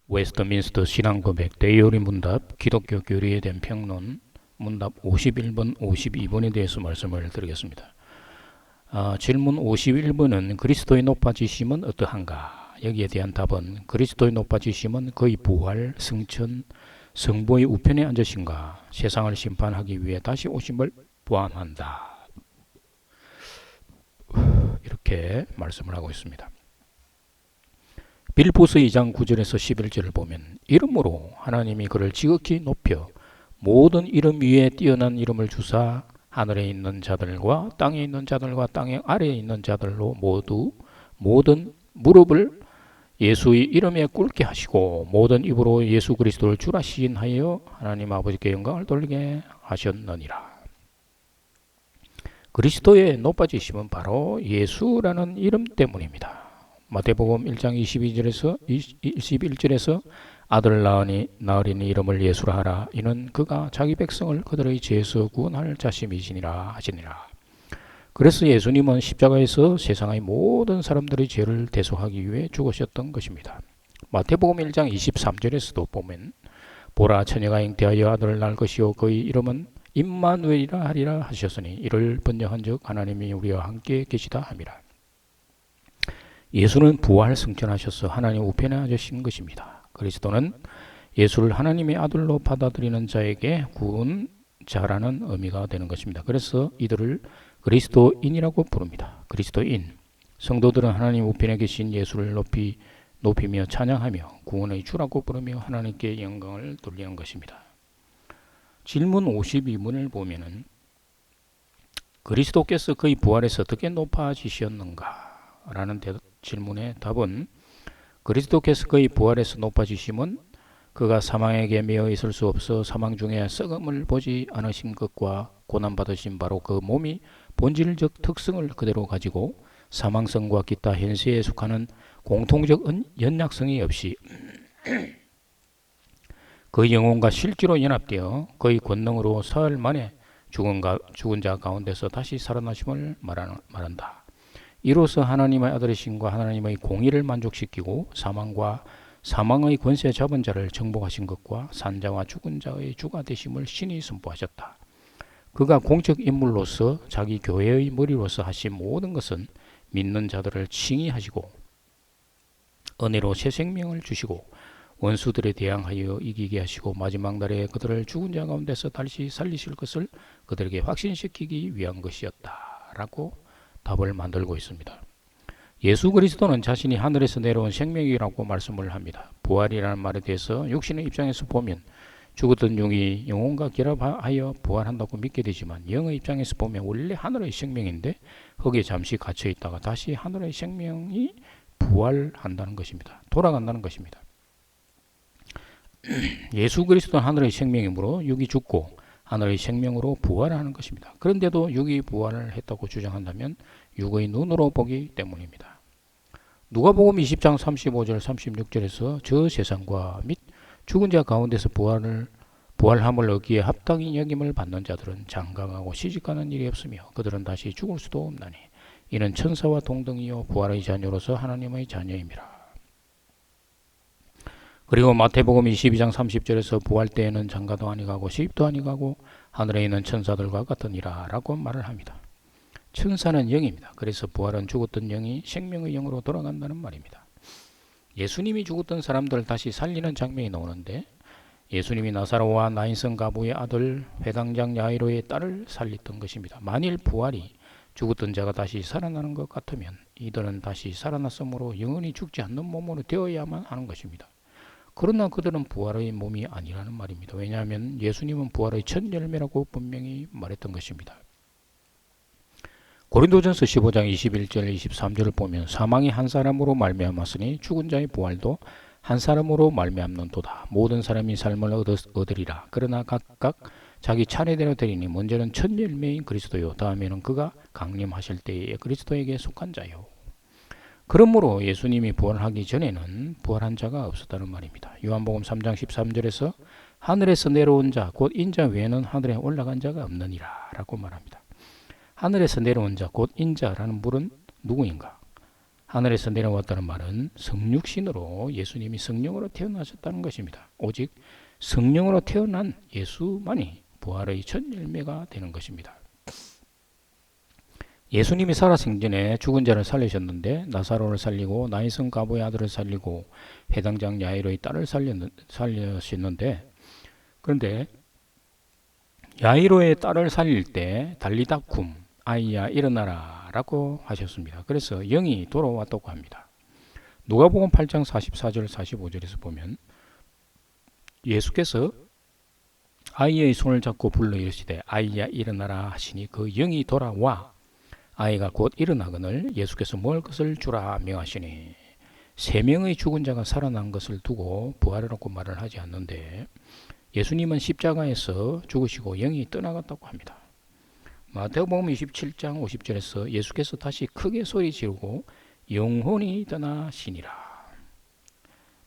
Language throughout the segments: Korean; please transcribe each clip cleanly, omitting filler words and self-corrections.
웨스트민스터 신앙고백 대요리 문답 기독교 교리에 대한 평론 문답 51번, 52번에 대해서 말씀을 드리겠습니다. 질문 51번은 그리스도의 높아지심은 어떠한가? 여기에 대한 답은 그리스도의 높아지심은 그의 부활, 승천, 성부의 우편에 앉으신가 세상을 심판하기 위해 다시 오심을 포함한다. 이렇게 말씀을 하고 있습니다. 빌보스 2장 9절에서 11절을 보면 이름으로 하나님이 그를 지극히 높여 모든 이름 위에 뛰어난 이름을 주사 하늘에 있는 자들과 땅에 있는 자들과 땅의 아래에 있는 자들로 모든 무릎을 예수의 이름에 꿇게 하시고 모든 입으로 예수 그리스도를 주라 시인하여 하나님 아버지께 영광을 돌리게 하셨느니라. 그리스도의 높아지심은 바로 예수라는 이름 때문입니다. 마태복음 1장 21절에서 아들 낳으리니 이름을 예수라 하라. 이는 그가 자기 백성을 그들의 죄에서 구원할 자심이시니라 하시니라. 그래서 예수님은 십자가에서 세상의 모든 사람들의 죄를 대속하기 위해 죽으셨던 것입니다. 마태복음 1장 23절에서도 보면 보라 처녀가 잉태하여 아들을 낳을 것이요 그의 이름은 임마누엘이라 하리라 하셨으니 이를 번역한즉 하나님이 우리와 함께 계시다 함이라. 예수는 부활 승천하셔서 하나님 우편에 앉으신 것입니다. 그리스도는 예수를 하나님의 아들로 받아들이는 자에게 구원자라는 의미가 되는 것입니다. 그래서 이들을 그리스도인이라고 부릅니다. 그리스도인. 성도들은 하나님 우편에 계신 예수를 높이며 찬양하며 구원의 주라고 부르며 하나님께 영광을 돌리는 것입니다. 질문 52문을 보면은 그리스도께서 그의 부활에서 어떻게 높아지셨는가? 라는 질문의 답은 그리스도께서 그의 부활에서 높아지심은 그가 사망에게 매여 있을 수 없어 사망 중에 썩음을 보지 않으신 것과 고난받으신 바로 그 몸이 본질적 특성을 그대로 가지고 사망성과 기타 현세에 속하는 공통적 연약성이 없이 그 영혼과 실제로 연합되어 그의 권능으로 사흘 만에 죽은 자 가운데서 다시 살아나심을 말한다. 이로써 하나님의 아들이신과 하나님의 공의를 만족시키고 사망과 사망의 권세 잡은 자를 정복하신 것과 산자와 죽은 자의 주가 되심을 신이 선포하셨다. 그가 공적 인물로서 자기 교회의 머리로서 하신 모든 것은 믿는 자들을 칭의하시고 은혜로 새 생명을 주시고 원수들에 대항하여 이기게 하시고 마지막 날에 그들을 죽은 자 가운데서 다시 살리실 것을 그들에게 확신시키기 위한 것이었다라고 답을 만들고 있습니다. 예수 그리스도는 자신이 하늘에서 내려온 생명이라고 말씀을 합니다. 부활이라는 말에 대해서 육신의 입장에서 보면 죽었던 영이 영혼과 결합하여 부활한다고 믿게 되지만 영의 입장에서 보면 원래 하늘의 생명인데 거기에 잠시 갇혀 있다가 다시 하늘의 생명이 부활한다는 것입니다. 돌아간다는 것입니다. 예수 그리스도는 하늘의 생명이므로 육이 죽고 하늘의 생명으로 부활하는 것입니다. 그런데도 육이 부활을 했다고 주장한다면 육의 눈으로 보기 때문입니다. 누가복음 20장 35절 36절에서 저 세상과 및 죽은 자 가운데서 부활함을 얻기에 합당히 여김을 받는 자들은 장가가고 시집가는 일이 없으며 그들은 다시 죽을 수도 없나니 이는 천사와 동등이요 부활의 자녀로서 하나님의 자녀임이라. 그리고 마태복음 22장 30절에서 부활 때에는 장가도 아니가고 시집도 아니가고 하늘에 있는 천사들과 같으니라 라고 말을 합니다. 천사는 영입니다. 그래서 부활은 죽었던 영이 생명의 영으로 돌아간다는 말입니다. 예수님이 죽었던 사람들을 다시 살리는 장면이 나오는데 예수님이 나사로와 나인성 가부의 아들 회당장 야이로의 딸을 살렸던 것입니다. 만일 부활이 죽었던 자가 다시 살아나는 것 같으면 이들은 다시 살아났으므로 영원히 죽지 않는 몸으로 되어야만 하는 것입니다. 그러나 그들은 부활의 몸이 아니라는 말입니다. 왜냐하면 예수님은 부활의 첫 열매라고 분명히 말했던 것입니다. 고린도전서 15장 21절 23절을 보면 사망이 한 사람으로 말미암았으니 죽은 자의 부활도 한 사람으로 말미암는도다. 모든 사람이 삶을 얻으리라. 그러나 각각 자기 차례대로 되리니 먼저는 첫 열매인 그리스도요 다음에는 그가 강림하실 때에 그리스도에게 속한 자요. 그러므로 예수님이 부활하기 전에는 부활한 자가 없었다는 말입니다. 요한복음 3장 13절에서 하늘에서 내려온 자 곧 인자 외에는 하늘에 올라간 자가 없느니라 라고 말합니다. 하늘에서 내려온 자 곧 인자라는 분은 누구인가? 하늘에서 내려왔다는 말은 성육신으로 예수님이 성령으로 태어나셨다는 것입니다. 오직 성령으로 태어난 예수만이 부활의 첫 열매가 되는 것입니다. 예수님이 살아생전에 죽은 자를 살리셨는데 나사로를 살리고 나인성 가보의 아들을 살리고 해당장 야이로의 딸을 살리셨는데, 그런데 야이로의 딸을 살릴 때 달리다쿰 아이야 일어나라 라고 하셨습니다. 그래서 영이 돌아왔다고 합니다. 누가복음 8장 44절 45절에서 보면 예수께서 아이의 손을 잡고 불러 이르시되 아이야 일어나라 하시니 그 영이 돌아와 아이가 곧 일어나거늘 예수께서 먹을 것을 주라 명하시니, 세 명의 죽은 자가 살아난 것을 두고 부활이라고 말을 하지 않는데 예수님은 십자가에서 죽으시고 영이 떠나갔다고 합니다. 마태복음 27장 50절에서 예수께서 다시 크게 소리 지르고 영혼이 떠나시니라.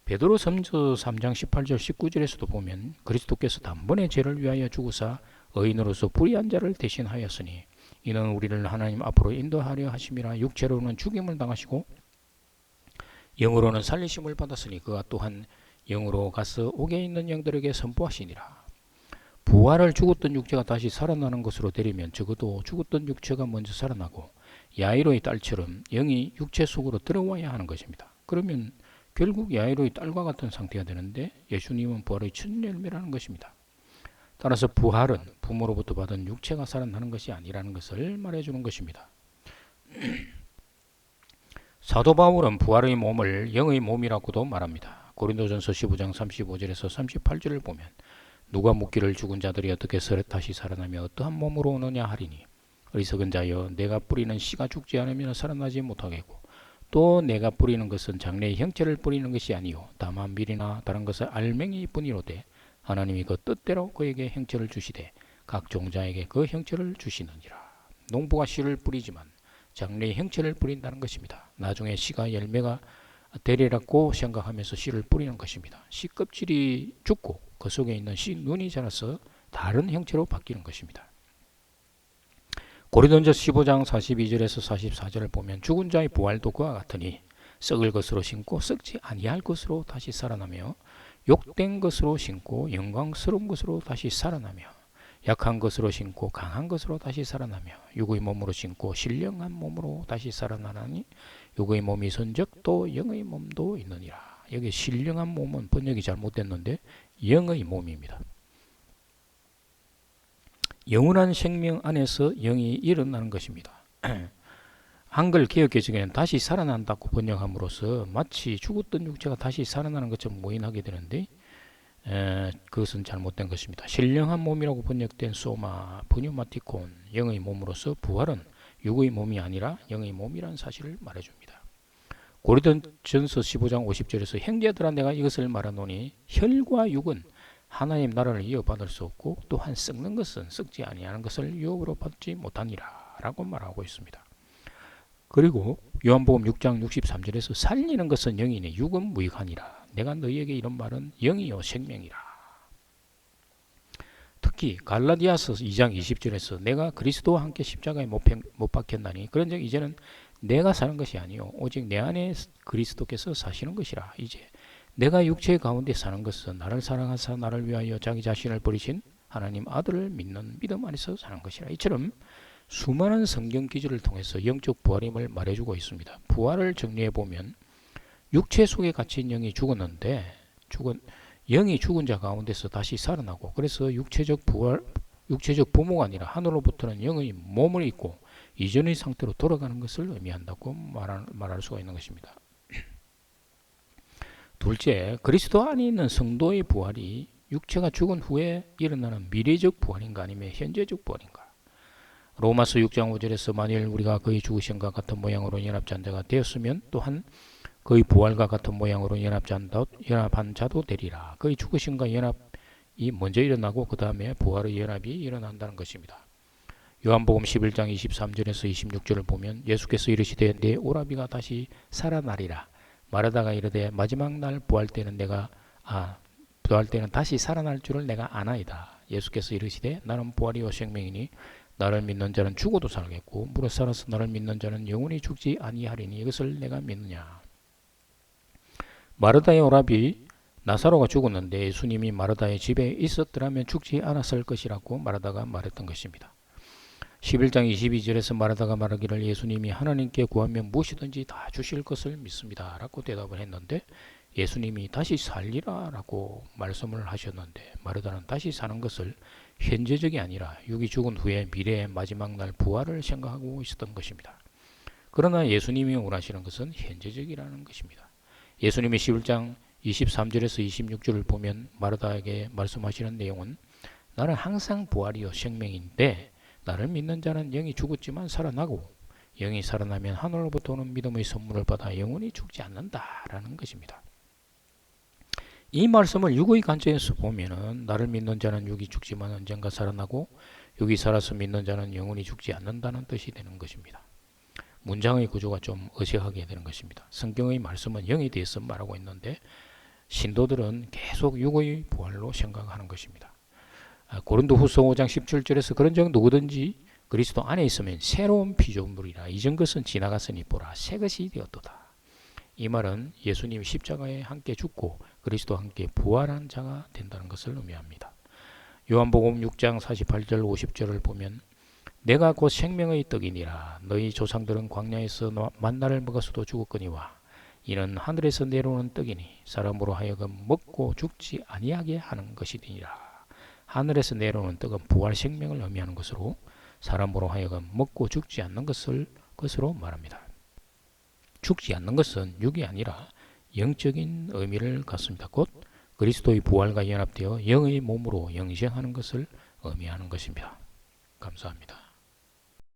베드로 3장 18절 19절에서도 보면 그리스도께서 단번에 죄를 위하여 죽으사 의인으로서 불의한 자를 대신하였으니 이는 우리를 하나님 앞으로 인도하려 하심이라. 육체로는 죽임을 당하시고 영으로는 살리심을 받았으니 그가 또한 영으로 가서 옥에 있는 영들에게 선포하시니라. 부활을 죽었던 육체가 다시 살아나는 것으로 되려면 적어도 죽었던 육체가 먼저 살아나고 야이로의 딸처럼 영이 육체 속으로 들어와야 하는 것입니다. 그러면 결국 야이로의 딸과 같은 상태가 되는데 예수님은 부활의 첫 열매라는 것입니다. 따라서 부활은 부모로부터 받은 육체가 살아나는 것이 아니라는 것을 말해주는 것입니다. 사도 바울은 부활의 몸을 영의 몸이라고도 말합니다. 고린도전서 15장 35절에서 38절을 보면 누가 묻기를 죽은 자들이 어떻게 다시 살아나며 어떠한 몸으로 오느냐 하리니 어리석은 자여 내가 뿌리는 씨가 죽지 않으면 살아나지 못하겠고 또 내가 뿌리는 것은 장래의 형체를 뿌리는 것이 아니요 다만 밀이나 다른 것을 알맹이 뿐이로되 하나님이 그 뜻대로 그에게 형체를 주시되 각 종자에게 그 형체를 주시느니라. 농부가 씨를 뿌리지만 장래의 형체를 뿌린다는 것입니다. 나중에 씨가 열매가 되리라고 생각하면서 씨를 뿌리는 것입니다. 씨 껍질이 죽고 그 속에 있는 씨 눈이 자라서 다른 형체로 바뀌는 것입니다. 고린도전서 15장 42절에서 44절을 보면 죽은 자의 부활도 그와 같으니 썩을 것으로 심고 썩지 아니할 것으로 다시 살아나며 욕된 것으로 심고 영광스러운 것으로 다시 살아나며 약한 것으로 심고 강한 것으로 다시 살아나며 육의 몸으로 심고 신령한 몸으로 다시 살아나나니 육의 몸이 선적 또 영의 몸도 있느니라. 여기 신령한 몸은 번역이 잘못됐는데 영의 몸입니다. 영원한 생명 안에서 영이 일어나는 것입니다. 한글 개역개정에는 다시 살아난다고 번역함으로써 마치 죽었던 육체가 다시 살아나는 것처럼 모인하게 되는데 그것은 잘못된 것입니다. 신령한 몸이라고 번역된 소마, pneumatikon, 영의 몸으로서 부활은 육의 몸이 아니라 영의 몸이라는 사실을 말해줍니다. 고린도전서 15장 50절에서 형제들아 내가 이것을 말하노니 혈과 육은 하나님 나라를 이어받을 수 없고 또한 썩는 것은 썩지 아니하는 것을 유업으로 받지 못하니라 라고 말하고 있습니다. 그리고 요한복음 6장 63절에서 살리는 것은 영이니 육은 무익하니라. 내가 너희에게 이런 말은 영이요 생명이라. 특히 갈라디아서 2장 20절에서 내가 그리스도와 함께 십자가에 못 박혔나니 그런즉 이제는 내가 사는 것이 아니요 오직 내 안에 그리스도께서 사시는 것이라. 이제 내가 육체 가운데 사는 것은 나를 사랑하사 나를 위하여 자기 자신을 버리신 하나님 아들을 믿는 믿음 안에서 사는 것이라. 이처럼 수많은 성경 기준을 통해서 영적 부활임을 말해주고 있습니다. 부활을 정리해보면 육체 속에 갇힌 영이 죽었는데 영이 죽은 자 가운데서 다시 살아나고 그래서 육체적 부모가 아니라 하늘로부터는 영의 몸을 입고 이전의 상태로 돌아가는 것을 의미한다고 말할 수가 있는 것입니다. 둘째, 그리스도 안에 있는 성도의 부활이 육체가 죽은 후에 일어나는 미래적 부활인가 아니면 현재적 부활인가. 로마서 6장 5절에서 만일 우리가 그의 죽으심과 같은 모양으로 연합한 자가 되었으면 또한 그의 부활과 같은 모양으로 연합한 자도 되리라. 그의 죽으심과 연합이 먼저 일어나고 그 다음에 부활의 연합이 일어난다는 것입니다. 요한복음 11장 23절에서 26절을 보면 예수께서 이르시되 내 오라비가 다시 살아나리라. 말하다가 이르되 마지막 날 부활 때는 다시 살아날 줄을 내가 아나이다. 예수께서 이르시되 나는 부활이요 생명이니 나를 믿는 자는 죽어도 살겠고 무릇 살아서 나를 믿는 자는 영원히 죽지 아니하리니 이것을 내가 믿느냐. 마르다의 오라비 나사로가 죽었는데 예수님이 마르다의 집에 있었더라면 죽지 않았을 것이라고 마르다가 말했던 것입니다. 11장 22절에서 마르다가 말하기를 예수님이 하나님께 구하면 무엇이든지 다 주실 것을 믿습니다 라고 대답을 했는데 예수님이 다시 살리라 라고 말씀을 하셨는데 마르다는 다시 사는 것을 현재적이 아니라 육이 죽은 후에 미래의 마지막 날 부활을 생각하고 있었던 것입니다. 그러나 예수님이 원하시는 것은 현재적이라는 것입니다. 예수님이 11장 23절에서 26절을 보면 마르다에게 말씀하시는 내용은 나는 항상 부활이요 생명인데 나를 믿는 자는 영이 죽었지만 살아나고 영이 살아나면 하늘로부터 오는 믿음의 선물을 받아 영원히 죽지 않는다라는 것입니다. 이 말씀을 육의 관점에서 보면은 나를 믿는 자는 육이 죽지만 언젠가 살아나고 육이 살아서 믿는 자는 영원히 죽지 않는다는 뜻이 되는 것입니다. 문장의 구조가 좀 어색하게 되는 것입니다. 성경의 말씀은 영에 대해서 말하고 있는데 신도들은 계속 육의 부활로 생각하는 것입니다. 고린도후서 5장 17절에서 그런 적 누구든지 그리스도 안에 있으면 새로운 피조물이라 이전 것은 지나갔으니 보라 새 것이 되었도다. 이 말은 예수님이 십자가에 함께 죽고 그리스도와 함께 부활한 자가 된다는 것을 의미합니다. 요한복음 6장 48절 50절을 보면 내가 곧 생명의 떡이니라 너희 조상들은 광야에서 만나를 먹었어도 죽었거니와 이는 하늘에서 내려오는 떡이니 사람으로 하여금 먹고 죽지 아니하게 하는 것이니라. 하늘에서 내려오는 떡은 부활 생명을 의미하는 것으로 사람으로 하여금 먹고 죽지 않는 것으로 말합니다. 죽지 않는 것은 육이 아니라 영적인 의미를 갖습니다. 곧 그리스도의 부활과 연합되어 영의 몸으로 영생하는 것을 의미하는 것입니다. 감사합니다.